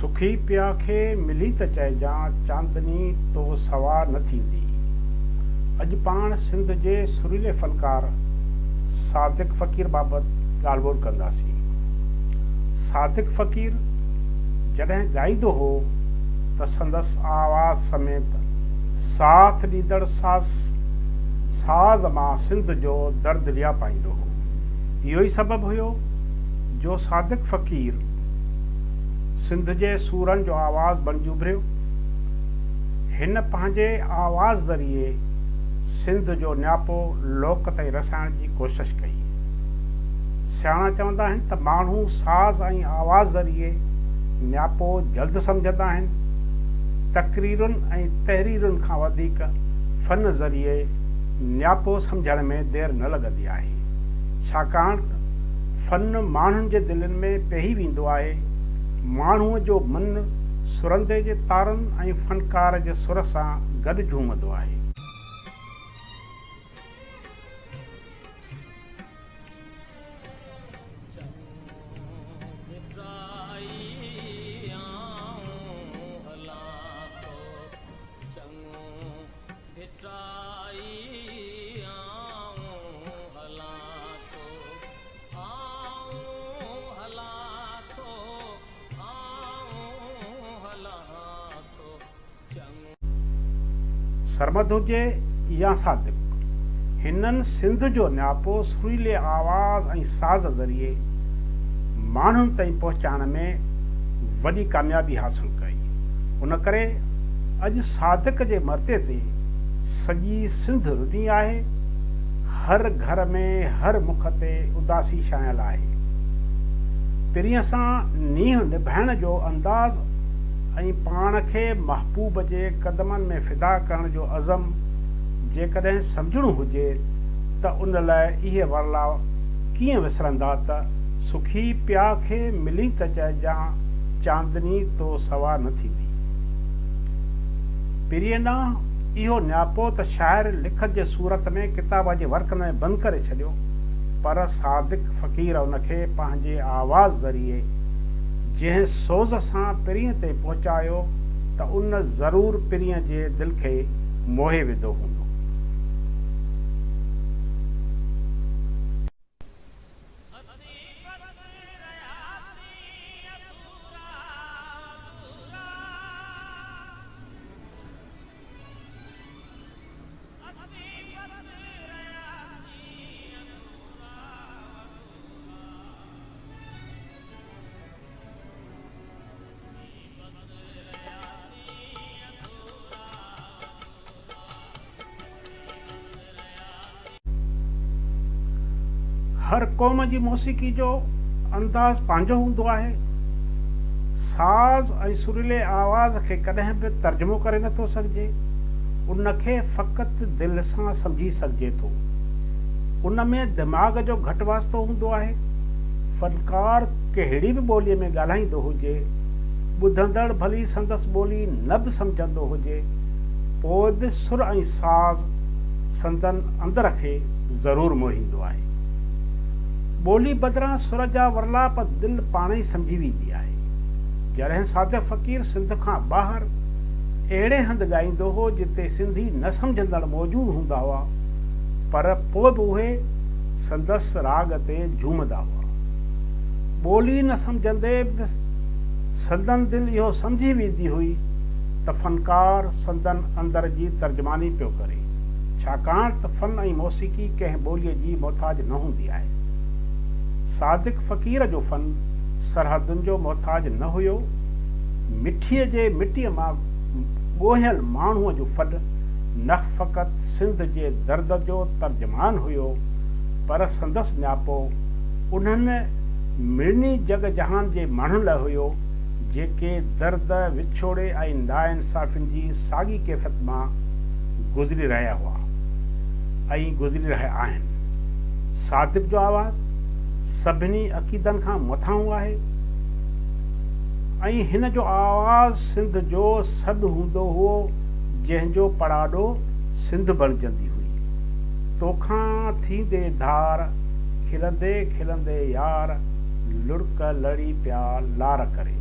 सुखी पिया खे मिली त चइजां चांदनी तो सवा न थींदी। अॼु पाण सिंध जे सुरीले फनकार सादिक फ़क़ीर बाबति ॻाल्हि ॿोल कंदासीं। सादिक फ़क़ीर जॾहिं ॻाईंदो हो त संदसि आवाज़ समेत साथ ॾींदड़ साज़ मां सिंध जो दर्द लिया पाईंदो हो। इहो ई सबबु हुयो जो सादिक फ़क़ीर सिंध जे सूरनि जो आवाज़ बणिजी उभिरियो। हिन पंहिंजे आवाज़ ज़रिए सिंध जो न्यापो लोक ताईं रसाइण जी कोशिश कई। सियाणा चवंदा आहिनि त माण्हू साज़ ऐं आवाज़ ज़रिए न्यापो जल्द सम्झंदा आहिनि। तक़रीरुनि ऐं तहरीरुनि खां वधीक फ़न ज़रिए न्यापो सम्झण में देरि न लॻंदी आहे, छाकाणि त फ़न माण्हुनि जे दिलनि में पेही वेंदो आहे। माण्हूअ जो मन सुरंदे जे तारनि ऐं फ़नकार जे सुर सां गॾु झूमंदो आहे। सरमद हुजे या सादिक, हिननि सिंध जो न्यापो सुरीले आवाज़ ऐं साज़ ज़रिए माण्हुनि ताईं पहुचाइण में वॾी कामयाबी हासिल कई। उन करे अॼु सादिक जे मर्ते ते सॼी सिंध रुनी आहे। हर घर में हर मुख ते उदासी छायल आहे। पिरीअ सां नींहुं निभाइण जो अंदाज़ ऐं पाण खे महबूब जे क़दमनि में फ़िदा करण जो अज़म जेकॾहिं सम्झणो हुजे त उन लाइ इहे वरला कीअं विसरंदा त सुखी पिया खे मिली त चइजां चांदनी तो सवा न थींदी। पिरीअ ॾांहुं इहो न्यापो त शाइर लिखत जे सूरत में किताब जे वर्कनि में बंदि करे छॾियो, पर सादिक फ़क़ीर उनखे पंहिंजे आवाज़ ज़रिए जंहिं सोज़ सां पिरीअ ते पहुचायो त उन ज़रूरु पिरीअ जे दिलि खे मोहे विधो हूंदो। हर क़ौम जी मौसीक़ी जो अंदाज़ पंहिंजो हूंदो आहे। साज़ ऐं सुरीले आवाज़ खे कॾहिं बि तर्जुमो करे नथो सघिजे, उनखे फ़क़ति दिलि सां सम्झी सघिजे थो। उन में दिमाग़ जो घटि वास्तो हूंदो आहे। फ़नकार कहिड़ी बि ॿोलीअ में ॻाल्हाईंदो हुजे, ॿुधंदड़ भली संदसि ॿोली न बि सम्झंदो हुजे, पोइ बि सुर ऐं साज़ संदनि अंदर खे ज़रूरु मोहींदो आहे। ॿोली बदिरां सुर जा वरलाप दिलि पाण ई सम्झी वेंदी आहे। जॾहिं सादिक फ़क़ीर सिंध खां ॿाहिरि अहिड़े हंधि ॻाईंदो हो जिते सिंधी न सम्झंदड़ मौजूदु हूंदा हुआ, पर पोइ बि उहे संदसि राग ते झूमंदा हुआ। ॿोली न सम्झंदे बि संदनि दिलि इहो सम्झी वेंदी हुई त फ़नकार संदनि अंदर जी तर्जुमानी पियो करे, छाकाणि त फ़न ऐं मौसीक़ी कंहिं ॿोलीअ जी मोहताज न हूंदी आहे। सादिक फ़क़ीर जो फ़न सरहदुनि जो मोहताज न हुयो। मिठीअ जे मिटीअ मां ॻोहियल माण्हूअ जो फ़न न फ़क़ति सिंध जे दर्द जो तर्जुमान हुयो, पर संदसि न्यापो उन्हनि मिड़नी जग जहान जे माण्हुनि लाइ हुयो जेके दर्द विछोड़े ऐं नाइंसाफ़ियुनि जी साॻी कैफ़ियत मां गुज़री रहिया हुआ ऐं गुज़री रहिया आहिनि। सादिक जो आवाज़ सभिनी अक़ीदनि खां मथां आहे ऐं हिन जो आवाज़ सिंध जो सॾु हूंदो हुओ जंहिंजो पड़ाॾो सिंध बणिजंदी हुई। तोखां थींदे धार खिलंदे खिलंदे यार लुड़क लड़ी पिया लार करे।